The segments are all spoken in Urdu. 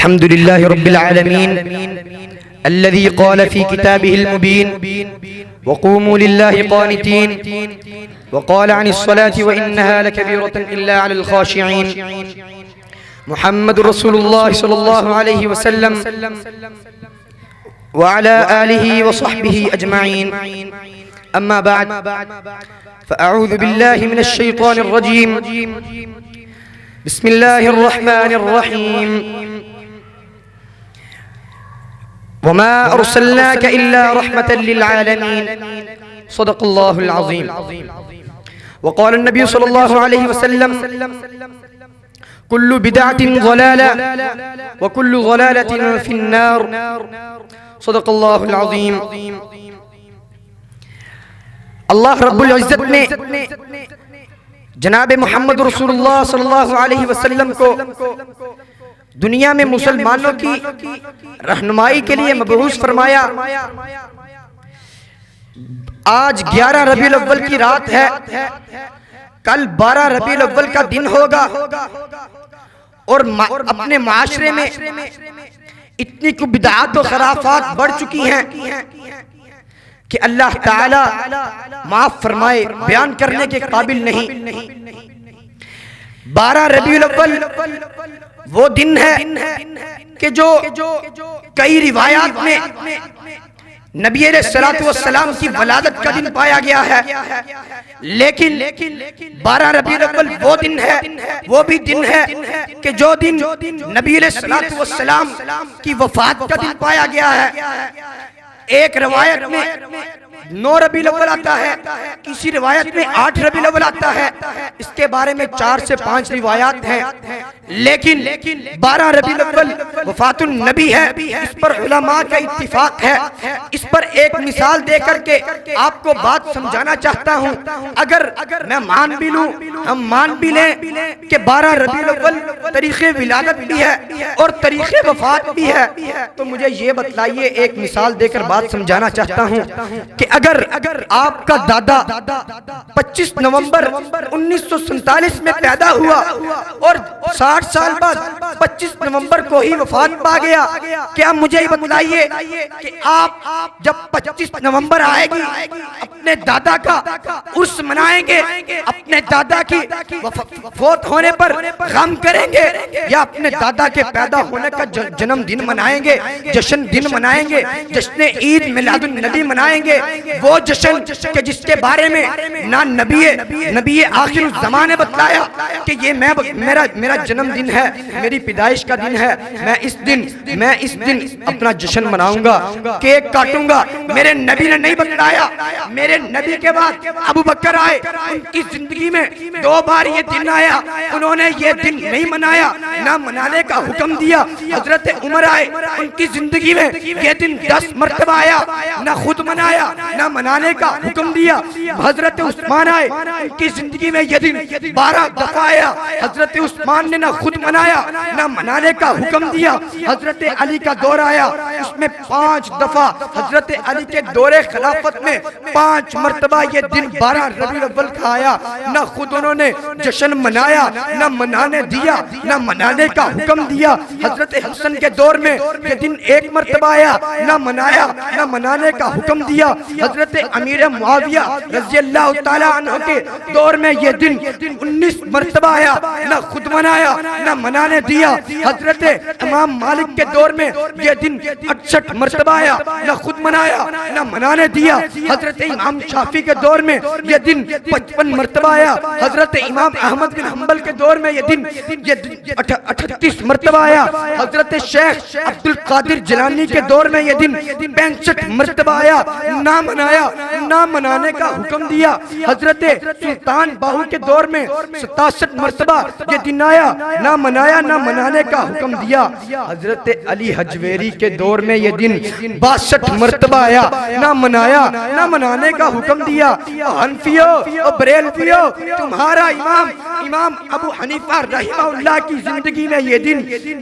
الحمد لله رب العالمين الذي قال في كتابه المبين وقوموا لله قانتين وقال عن الصلاة وإنها لكبيرة إلا على الخاشعين محمد رسول الله صلى الله عليه وسلم وعلى آله وصحبه أجمعين أما بعد فأعوذ بالله من الشيطان الرجيم بسم الله الرحمن الرحيم وما أرسلناك إلا رحمة للعالمين صدق الله العظيم وقال النبي صلى الله عليه وسلم كل بدعة ضلالة وكل ضلالة في النار صدق الله العظيم اللہ رب العزت نے جناب محمد رسول اللہ صلی اللہ علیہ وسلم کو دنیا میں مسلمانوں کی رہنمائی کے لیے مبعوث فرمایا۔ آج 11 ربیع الاول کی رات ہے، کل 12 ربیع الاول کا دن ہوگا، اور اپنے معاشرے میں اتنی کو بدعات و خرافات بڑھ چکی ہیں کہ اللہ تعالی معاف فرمائے، بیان کرنے کے قابل نہیں۔ 12 ربیع الاول وہ دن ہے کہ جو کئی روایات میں نبی علیہ السلام کی ولادت کا دن پایا گیا ہے، لیکن 12 ربیع الاول وہ دن ہے، وہ بھی دن ہے کہ جو دن نبی علیہ السلام کی وفات کا دن پایا گیا ہے۔ ایک روایت میں 9 ربیع الاول آتا ہے، کسی روایت میں 8 ربیع الاول آتا ہے، اس کے بارے میں 4 سے 5 روایات ہیں، لیکن 12 ربیع الاول وفات النبی ہے، اس پر علماء کا اتفاق ہے۔ اس پر ایک مثال دے کر کے آپ کو بات سمجھانا چاہتا ہوں۔ اگر میں مان بھی لوں، ہم مان بھی لیں کہ 12 ربیع الاول تاریخ ولادت بھی ہے اور تاریخ وفات بھی ہے، تو مجھے یہ بتلائیے، ایک مثال دے کر بات سمجھانا چاہتا ہوں کہ اگر آپ کا دادا 25 نومبر 1947 میں پیدا ہوا اور 60 سال بعد 25 نومبر کو ہی وفات پا گیا، کیا مجھے یہ بتلائیے کہ آپ جب 25 نومبر آئے گی اپنے دادا کا عرس منائیں گے، اپنے دادا کی فوت ہونے پر غم کریں گے، یا اپنے دادا کے پیدا ہونے کا جنم دن منائیں گے، جشن دن منائیں گے، جشن عید میلاد النبی منائیں گے؟ وہ جشن کہ جس کے بارے میں نہ نبی آخر الزمان نے بتلایا کہ یہ میرا جنم دن ہے، میری پیدائش کا دن ہے، میں اس دن اپنا جشن مناؤں گا، کیک کاٹوں گا۔ میرے نبی نے نہیں بتلایا۔ میرے نبی کے بعد ابو بکر آئے، ان کی زندگی میں 2 بار یہ دن آیا، انہوں نے یہ دن نہیں منایا، نہ منانے کا حکم دیا۔ حضرت عمر آئے، ان کی زندگی میں یہ دن 10 مرتبہ آیا، نہ خود منایا نہ منانے کا حکم دیا۔ حضرت عثمان آئے، ان کی زندگی میں یہ دن 12 دفعہ آیا، حضرت عثمان نے نہ خود منایا نہ منانے کا حکم دیا۔ حضرت علی کا دور آیا، اس میں 5 دفعہ حضرت علی کے دور خلافت میں 5 مرتبہ یہ دن 12 ربیع الاول کا آیا، نہ خود انہوں نے جشن منایا نہ منانے دیا نہ منانے کا حکم دیا۔ حضرت حسن کے دور میں یہ دن 1 مرتبہ آیا، نہ منایا نہ منانے کا حکم دیا۔ حضرت امیر معاویہ رضی اللہ تعالیٰ عنہ کے دور میں یہ دن 19 مرتبہ آیا، نہ خود منایا نہ منانے دیا۔ حضرت امام مالک کے دور میں یہ دن 68 مرتبہ آیا، نہ خود منایا نہ منانے دیا۔ حضرت امام شافعی کے دور میں یہ دن 55 مرتبہ آیا۔ حضرت امام احمد بن حنبل کے دور میں یہ دن 38 مرتبہ آیا۔ حضرت شیخ عبد القادر جیلانی کے دور میں یہ دن 65 مرتبہ آیا، نہ منایا نہ منانے کا حکم دیا۔ حضرت سلطان باہو کے دور میں 67 مرتبہ یہ دن آیا، نہ منایا نہ منانے کا حکم دیا۔ حضرت علی حجویری کے دور میں یہ دن 62 مرتبہ آیا، نہ منایا نہ منانے کا حکم دیا۔ حنفیوں اور بریلویوں، تمہارا امام ابو حنیفہ رحمہ اللہ کی زندگی میں یہ دن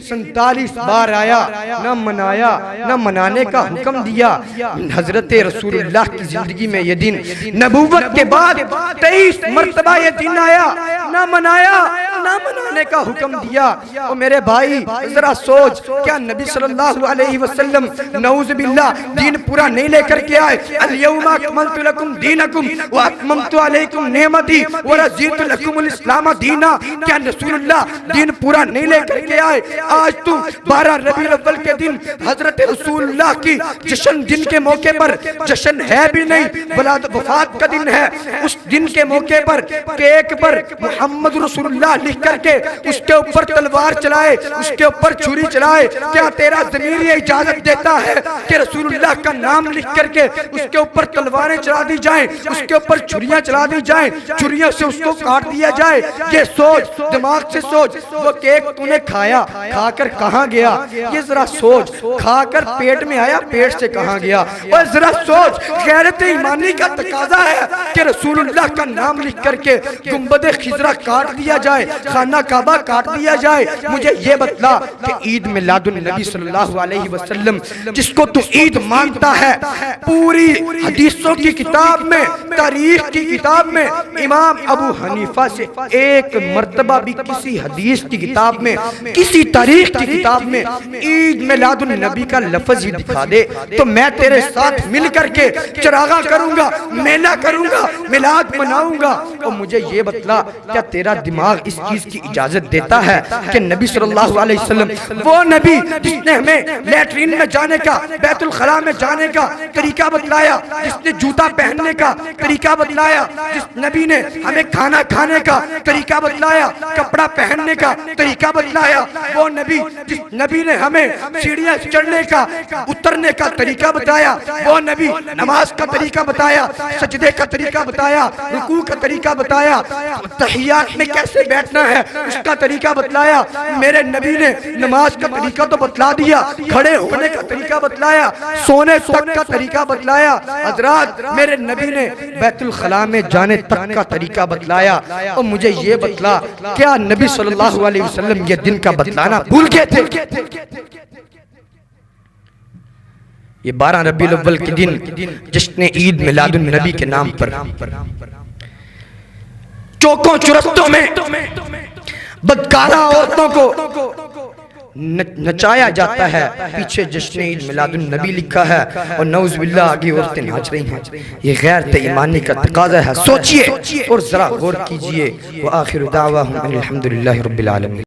47 بار آیا، نہ منایا نہ منانے کا حکم دیا۔ حضرت رسول اللہ کی زندگی میں یہ دن نبوت کے بعد 23 مرتبہ یہ دن آیا، نہ منایا نہ منانے کا حکم دیا۔ اور میرے بھائی ذرا سوچ، کیا نبی صلی اللہ علیہ وسلم نعوذ باللہ دین پورا نہیں لے کر کے آئے؟ الیوم اکملت لکم دینکم واتممت علیکم نعمتی ورضیت لکم الاسلام دینا۔ کیا رسول اللہ دین پورا نہیں لے کر کے آئے؟ آج تو 12 ربیع الاول کے دن حضرت رسول اللہ کی جشن دن کے موقع پر جشن ہے بھی نہیں، وفات کا دن ہے۔ اس دن کے موقع پر کیک پر محمد رسول اللہ لکھ کر کے اس کے اوپر تلوار چلائے، اس کے اوپر چھری چلائے۔ کیا تیرا ضمیر یہ اجازت دیتا ہے کہ رسول اللہ کا نام لکھ کر کے اس کے اوپر تلواریں چلا دی جائیں، اس کے اوپر چھریاں چلا دی جائیں، چھریوں سے اس کو کاٹ دیا جائے؟ یہ سوچ، دماغ سے سوچ، وہ کیک تو نے کھایا، کھا کر کہاں گیا؟ یہ ذرا سوچ، کھا کر پیٹ میں آیا، پیٹ سے کہاں گیا؟ اور ذرا سوچ، غیرت ایمانی کا تقاضا ہے کہ رسول اللہ کا نام لکھ کر کے گنبد خضرا کاٹ دیا جائے، خانہ کعبہ کاٹ دیا جائے۔ مجھے یہ بتلا کہ عید میلاد النبی صلی اللہ علیہ وسلم جس کو تو عید مانتا ہے، پوری حدیثوں کی کتاب میں، تاریخ کی کتاب میں امام ابو حنیفہ سے ایک مرتبہ بھی کسی حدیث کی کتاب میں، کسی تاریخ کی کتاب میں عید میلاد النبی کا لفظ ہی دکھا دے تو میں تیرے ساتھ مل کر کے چراغا کروں گا، میلہ کروں گا، میلاد مناؤں گا۔ اور مجھے یہ بتلا، کیا تیرا دماغ اس چیز کی اجازت دیتا ہے کہ نبی صلی اللہ علیہ وسلم، وہ نبی جس نے ہمیں لیٹرین میں جانے کا، بیت الخلاء میں جانے کا طریقہ بتلایا، جس نے جوتا پہننے کا طریقہ بتلایا، جس نبی نے ہمیں کھانا کھانے کا طریقہ بتلایا، کپڑا پہننے کا طریقہ بتلایا، وہ نبی جس نبی نے ہمیں سیڑھیاں چڑھنے کا، اترنے کا طریقہ بتایا، وہ نبی نماز کا طریقہ بتایا، سجدے کا طریقہ بتایا، رکوع کا طریقہ بتایا، تحیات میں کیسے بیٹھنا ہے اس کا طریقہ بتلایا۔ میرے نبی نے نماز کا طریقہ تو بتلا دیا، کھڑے ہونے کا طریقہ بتلایا، سونے تک کا طریقہ بتلایا۔ حضرات، میرے نبی نے بیت الخلاء میں جانے تک کا طریقہ بتلایا۔ اور مجھے یہ بتلا، کیا نبی صلی اللہ علیہ وسلم یہ دن کا بتلانا بھول گئے تھے؟ یہ 12 ربیع الاول کے دن جشن عید میلاد النبی کے نام پر چوکوں چرستوں میں بدکارہ عورتوں کو نچایا جاتا ہے، پیچھے جشن عید میلاد النبی لکھا ہے اور نعوذ باللہ آگے عورتیں ناچ رہی ہیں۔ یہ غیرت ایمانی کا تقاضا ہے، سوچئے اور ذرا غور کیجئے۔ وآخر دعواہم الحمدللہ رب العالمین۔